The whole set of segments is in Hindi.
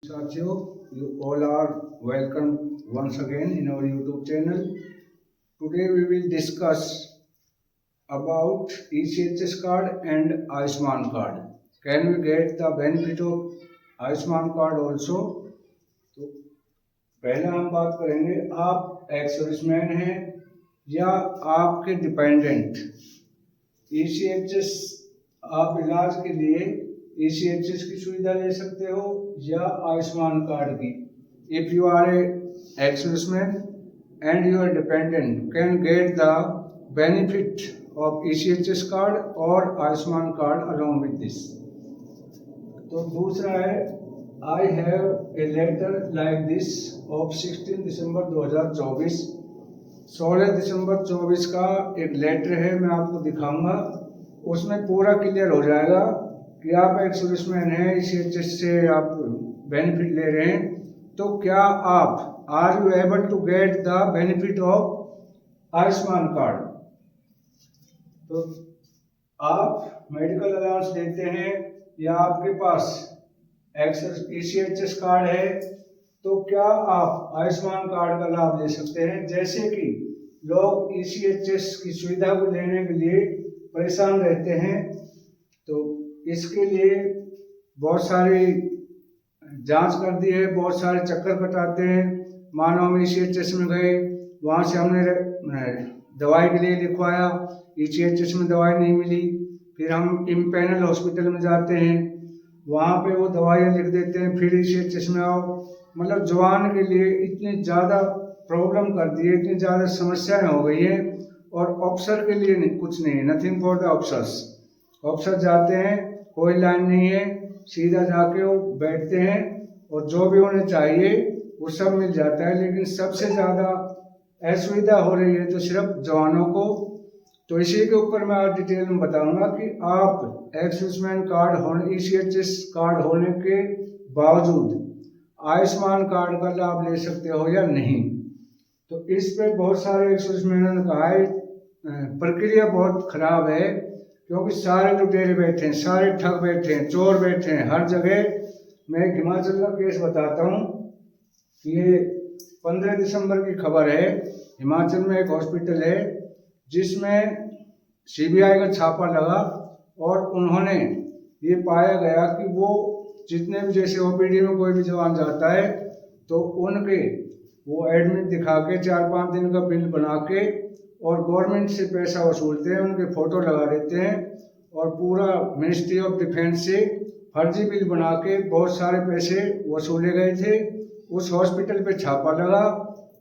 Sachio, you all are welcome once again in our YouTube channel. Today we will discuss about ECHS card and Ayushman card. Can we get the benefit of Ayushman card also? तो पहला हम बात करेंगे, आप एक्स सर्विसमैन हैं या आपके डिपेंडेंट। ECHS आप इलाज के लिए ECHS की सुविधा ले सकते हो या आयुष्मान कार्ड की। If you are a ex serviceman and your dependent can get the benefit of ECHS card और Ayushman card along with this. तो दूसरा है, I have a letter like this of 16 December 2024। 16 दिसंबर 24 का एक लेटर है, मैं आपको दिखाऊंगा। उसमें पूरा क्लियर हो जाएगा कि आप एक सर्विसमैन हैं, ECHS से आप बेनिफिट ले रहे हैं, तो क्या आप are you able to get the benefit of Ayushman card. तो आप मेडिकल अलाउंस लेते हैं या आपके पास ECHS कार्ड है, तो क्या आप आयुष्मान कार्ड का लाभ ले सकते हैं। जैसे कि लोग ECHS की सुविधा को लेने के लिए परेशान रहते हैं, तो इसके लिए बहुत सारी जांच कर दी है, बहुत सारे चक्कर कटाते हैं। मानो हम ECHS में गए, वहाँ से हमने दवाई के लिए लिखवाया, ECHS में दवाई नहीं मिली, फिर हम इम्पैनल हॉस्पिटल में जाते हैं, वहाँ पे वो दवाइयाँ लिख देते हैं, फिर ECHS में आओ। मतलब जवान के लिए इतनी ज़्यादा प्रॉब्लम कर दी है, इतनी ज़्यादा समस्याएं हो गई हैं। और ऑफिसर के लिए कुछ नहीं, nothing for the officers. Officer जाते हैं, कोई लाइन नहीं है, सीधा जाके वो बैठते हैं और जो भी उन्हें चाहिए वो सब मिल जाता है। लेकिन सबसे ज़्यादा असुविधा हो रही है तो सिर्फ जवानों को। तो इसी के ऊपर मैं आज डिटेल में बताऊंगा कि आप एक्स सर्विसमैन कार्ड होने, ECHS कार्ड होने के बावजूद आयुष्मान कार्ड का लाभ ले सकते हो या नहीं। तो इस पे बहुत सारे एक्स सर्विसमैनों ने कहा है प्रक्रिया बहुत खराब है, क्योंकि सारे लुटेरे बैठे हैं, सारे ठग बैठे हैं, चोर बैठे हैं हर जगह। मैं एक हिमाचल का केस बताता हूँ कि ये 15 दिसंबर की खबर है। हिमाचल में एक हॉस्पिटल है जिसमें CBI का छापा लगा और उन्होंने ये पाया गया कि वो जितने भी, जैसे OPD में कोई भी जवान जाता है तो उनके वो एडमिट दिखा के 4-5 दिन का बिल बना के और गवर्नमेंट से पैसा वसूलते हैं, उनके फोटो लगा देते हैं और पूरा मिनिस्ट्री ऑफ डिफेंस से फर्जी बिल बना के बहुत सारे पैसे वसूले गए थे। उस हॉस्पिटल पे छापा लगा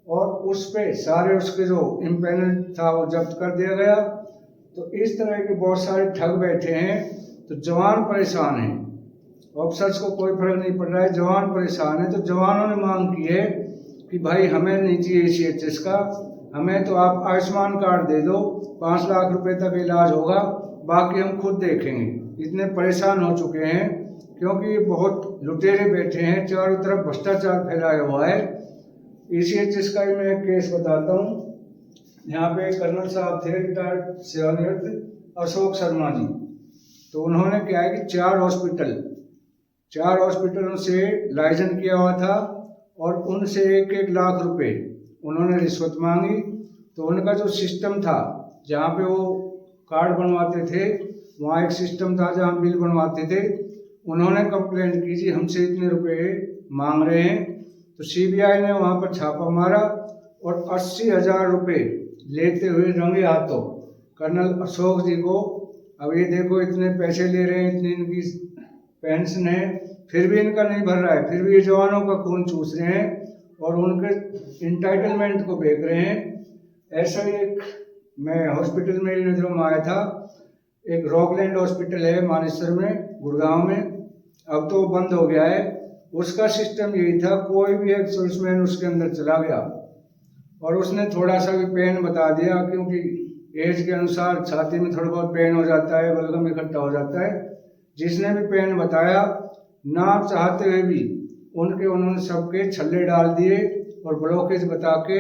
और उस पे सारे उसके जो इम्पैनल था वो जब्त कर दिया गया। तो इस तरह के बहुत सारे ठग बैठे हैं। तो जवान परेशान हैं, ऑफिसर्स को कोई फर्क नहीं पड़ रहा है, जवान परेशान है। तो जवानों ने मांग की है कि भाई हमें नहीं चाहिए ECHS का, हमें तो आप आयुष्मान कार्ड दे दो, 5 लाख रुपए तक इलाज होगा, बाकी हम खुद देखेंगे। इतने परेशान हो चुके हैं क्योंकि बहुत लुटेरे बैठे हैं, चारों तरफ भ्रष्टाचार फैलाया हुआ है। ECHS का ही मैं एक केस बताता हूँ। यहाँ पे कर्नल साहब थे, रिटायर्ड सेवानिवृत्त अशोक शर्मा जी। तो उन्होंने क्या है कि 4 हॉस्पिटलों से लाइसेंस किया हुआ था और उनसे 1-1 लाख रुपए उन्होंने रिश्वत मांगी। तो उनका जो सिस्टम था, जहाँ पे वो कार्ड बनवाते थे, वहाँ एक सिस्टम था जहाँ बिल बनवाते थे। उन्होंने कंप्लेंट की जी हमसे इतने रुपए मांग रहे हैं। तो CBI ने वहाँ पर छापा मारा और 80,000 रुपये लेते हुए रंगे हाथों कर्नल अशोक जी को, अब ये देखो इतने पैसे ले रहे हैं, इतनी इनकी पेंशन है, फिर भी इनका नहीं भर रहा है, फिर भी ये जवानों का खून चूस रहे हैं और उनके इंटाइटलमेंट को बेच रहे हैं। ऐसा ही एक मैं हॉस्पिटल में नजरों में आया था, एक रॉकलैंड हॉस्पिटल है मानेसर में, गुड़गांव में, अब तो बंद हो गया है। उसका सिस्टम यही था, कोई भी एक सर्विसमैन उसके अंदर चला गया और उसने थोड़ा सा भी पेन बता दिया, क्योंकि एज के अनुसार छाती में थोड़ा बहुत पेन हो जाता है, बलगम इकट्ठा हो जाता है। जिसने भी पेन बताया, ना चाहते हुए भी उन्होंने सबके छल्ले डाल दिए और ब्लॉकेज बता के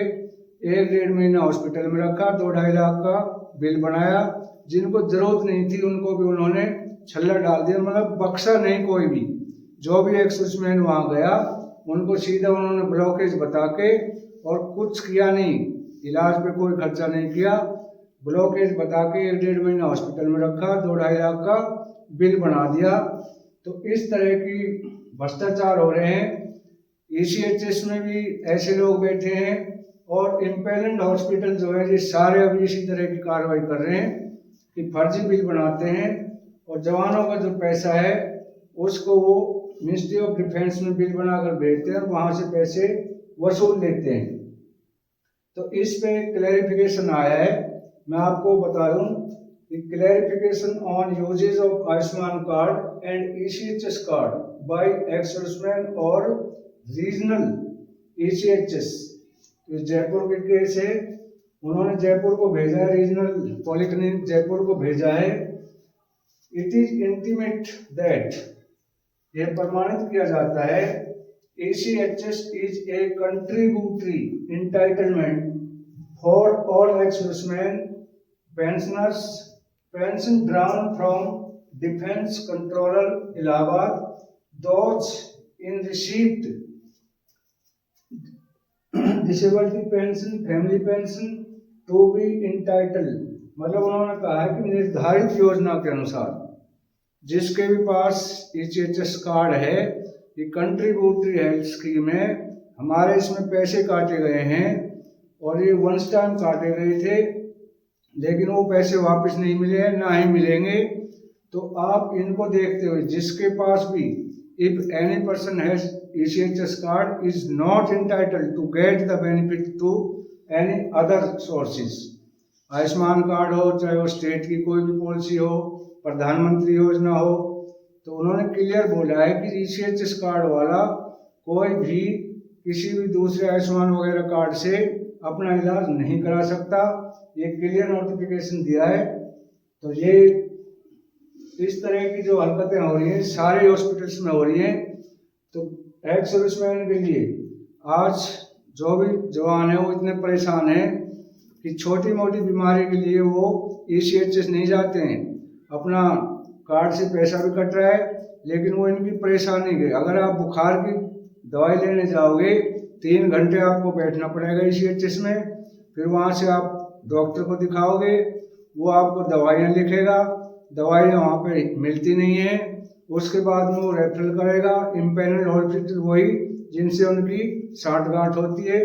1-1.5 महीना हॉस्पिटल में रखा, 2-2.5 लाख का बिल बनाया। जिनको जरूरत नहीं थी उनको भी उन्होंने छल्ला डाल दिया, मतलब बख्शा नहीं कोई भी। जो भी एक सर्विसमैन वहाँ गया उनको सीधा उन्होंने ब्लॉकेज बता के, और कुछ किया नहीं, इलाज पे कोई खर्चा नहीं किया, ब्लॉकेज बता के 1-1.5 महीना हॉस्पिटल में रखा, 2-2.5 लाख का बिल बना दिया। तो इस तरह की भ्रष्टाचार हो रहे हैं। ECHS में भी ऐसे लोग बैठे हैं, और इम्पेलेंड हॉस्पिटल जो है ये सारे अभी इसी तरह की कार्रवाई कर रहे हैं कि फर्जी बिल बनाते हैं, और जवानों का जो पैसा है उसको वो मिनिस्ट्री ऑफ डिफेंस में बिल बनाकर भेजते हैं और वहां से पैसे वसूल लेते हैं। तो इस पे क्लैरिफिकेशन आया है, मैं आपको बता दूं कि clarification on usage of Ayushman card and ECHS card by ex serviceman और रीजनल ECHS। तो जयपुर के केस है, उन्होंने जयपुर को भेजा है, रीजनल पॉलिक्लिनिक जयपुर को भेजा है। इट इज इंटीमेट दैट, यह प्रमाणित किया जाता है, ECHS is a contributory entitlement for all ex serviceman pensioners pension drawn from defence controller Allahabad those in received disability pension family pension to be entitled. मतलब उन्होंने कहा है कि निर्धारित योजना के अनुसार जिसके भी पास ECHS कार्ड है, ये कंट्रीब्यूटरी हेल्थ स्कीम है, हमारे इसमें पैसे काटे गए हैं और ये वंस टाइम काटे गए थे, लेकिन वो पैसे वापस नहीं मिले हैं, ना ही मिलेंगे। तो आप इनको देखते हुए जिसके पास भी if any person has ECHS card is not entitled to get the benefit to any other sources। Ayushman card हो, चाहे वो स्टेट की कोई भी पॉलिसी हो, प्रधानमंत्री योजना हो, तो उन्होंने क्लियर बोला है कि ECHS कार्ड वाला कोई भी किसी भी दूसरे आयुष्मान वगैरह कार्ड से अपना इलाज नहीं करा सकता। ये क्लियर नोटिफिकेशन दिया है। तो ये इस तरह की जो हरकतें हो रही हैं सारे हॉस्पिटल्स में हो रही हैं। तो एक्स सर्विसमैन के लिए आज जो भी जवान है वो इतने परेशान हैं कि छोटी मोटी बीमारी के लिए वो ECHS नहीं जाते हैं, अपना कार्ड से पैसा भी कट रहा है, लेकिन वो इनकी परेशानी है। अगर आप बुखार की दवाई लेने जाओगे 3 घंटे आपको बैठना पड़ेगा ECHS में, फिर वहाँ से आप डॉक्टर को दिखाओगे, वो आपको दवाइयाँ लिखेगा, दवाइयाँ वहाँ पे मिलती नहीं है, उसके बाद में वो रेफरल करेगा इम्पेनल्ड हॉस्पिटल, वही जिनसे उनकी साठगांठ होती है।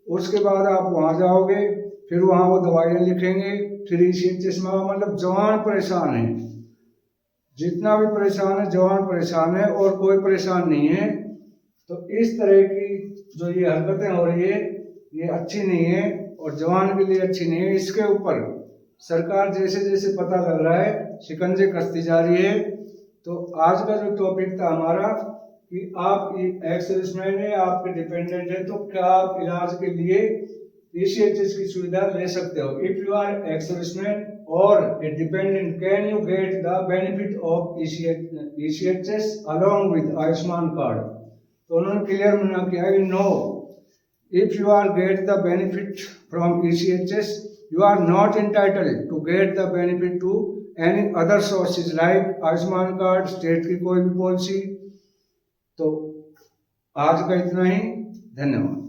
उसके बाद आप वहाँ जाओगे, फिर वहाँ वो दवाइयाँ लिखेंगे, फिर ECHS में। मतलब जवान परेशान है, जितना भी परेशान है जवान परेशान है, और कोई परेशान नहीं है। तो इस तरह की जो ये हरकतें हो रही है ये अच्छी नहीं है और जवान के लिए अच्छी नहीं है। इसके ऊपर सरकार जैसे जैसे पता लग रहा है शिकंजे कसती जा रही है। तो आज का जो टॉपिक था हमारा कि आप एक्स सर्विसमैन है, आपके डिपेंडेंट है, तो क्या आप इलाज के लिए ECHS की सुविधा ले सकते हो? If you are ex serviceman or a dependent, can you get the benefit of ECHS along with Ayushman card? तो उन्होंने क्लियर मना किया कि no, if you are get the benefit from ECHS you are not entitled to get the benefit to any other sources like Ayushman card, state की कोई भी पॉलिसी। तो आज का इतना ही, धन्यवाद।